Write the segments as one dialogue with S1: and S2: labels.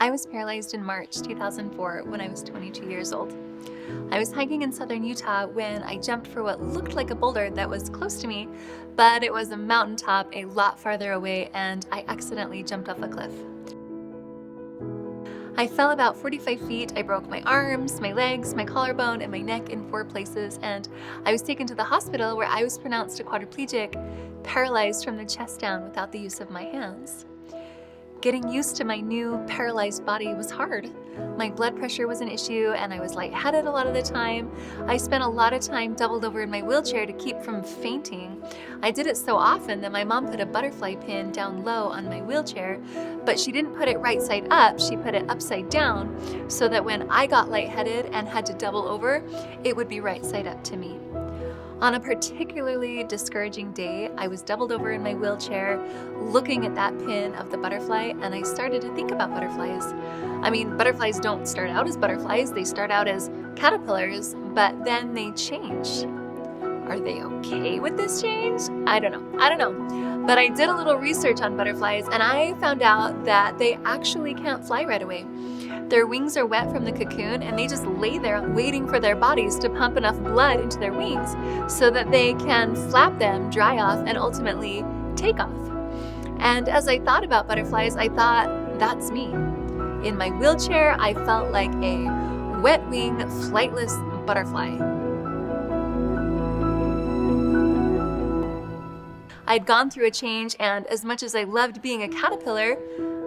S1: I was paralyzed in March 2004 when I was 22 years old. I was hiking in southern Utah when I jumped for what looked like a boulder that was close to me, but it was a mountaintop a lot farther away, and I accidentally jumped off a cliff. I fell about 45 feet. I broke my arms, my legs, my collarbone, and my neck in 4 places, and I was taken to the hospital where I was pronounced a quadriplegic, paralyzed from the chest down without the use of my hands. Getting used to my new paralyzed body was hard. My blood pressure was an issue, and I was lightheaded a lot of the time. I spent a lot of time doubled over in my wheelchair to keep from fainting. I did it so often that my mom put a butterfly pin down low on my wheelchair, but she didn't put it right side up, she put it upside down, so that when I got lightheaded and had to double over, it would be right side up to me. On a particularly discouraging day, I was doubled over in my wheelchair, looking at that pin of the butterfly, and I started to think about butterflies. I mean, butterflies don't start out as butterflies, they start out as caterpillars, but then they change. Are they okay with this change? I don't know. But I did a little research on butterflies, and I found out that they actually can't fly right away. Their wings are wet from the cocoon, and they just lay there waiting for their bodies to pump enough blood into their wings so that they can flap them, dry off, and ultimately take off. And as I thought about butterflies, I thought, that's me. In my wheelchair, I felt like a wet-wing, flightless butterfly. I'd gone through a change, and as much as I loved being a caterpillar,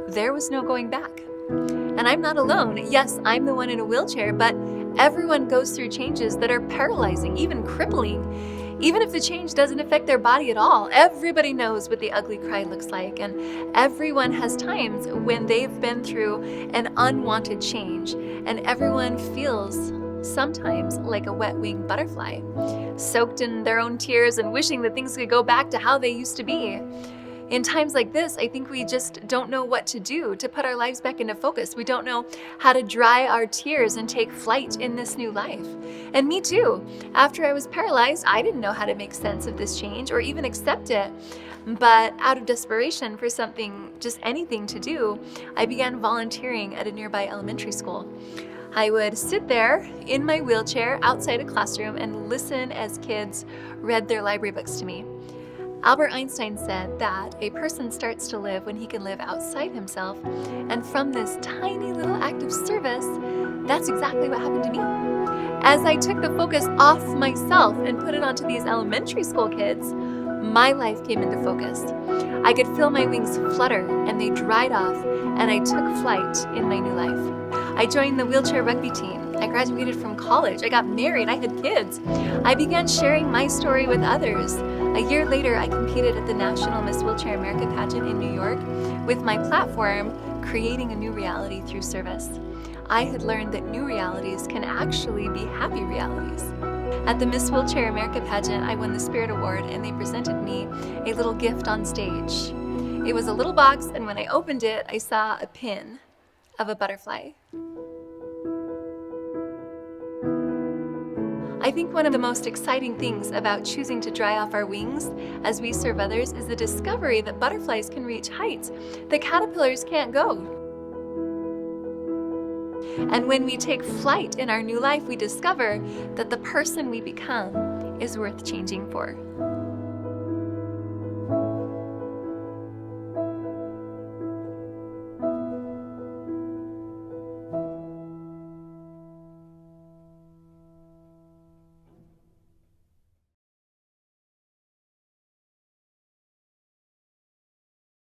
S1: there was no going back. And I'm not alone. Yes, I'm the one in a wheelchair, but everyone goes through changes that are paralyzing, even crippling. Even if the change doesn't affect their body at all, everybody knows what the ugly cry looks like, and everyone has times when they've been through an unwanted change, and everyone feels sometimes like a wet-winged butterfly, soaked in their own tears and wishing that things could go back to how they used to be. In times like this, I think we just don't know what to do to put our lives back into focus. We don't know how to dry our tears and take flight in this new life. And me too. After I was paralyzed, I didn't know how to make sense of this change or even accept it. But out of desperation for something, just anything to do, I began volunteering at a nearby elementary school. I would sit there in my wheelchair outside a classroom and listen as kids read their library books to me. Albert Einstein said that a person starts to live when he can live outside himself, and from this tiny little act of service, that's exactly what happened to me. As I took the focus off myself and put it onto these elementary school kids, my life came into focus. I could feel my wings flutter, and they dried off, and I took flight in my new life. I joined the wheelchair rugby team. I graduated from college. I got married. I had kids. I began sharing my story with others. A year later, I competed at the National Miss Wheelchair America pageant in New York with my platform, Creating a New Reality Through Service. I had learned that new realities can actually be happy realities. At the Miss Wheelchair America pageant, I won the Spirit Award, and they presented me a little gift on stage. It was a little box, and when I opened it, I saw a pin of a butterfly. I think one of the most exciting things about choosing to dry off our wings as we serve others is the discovery that butterflies can reach heights that caterpillars can't go. And when we take flight in our new life, we discover that the person we become is worth changing for.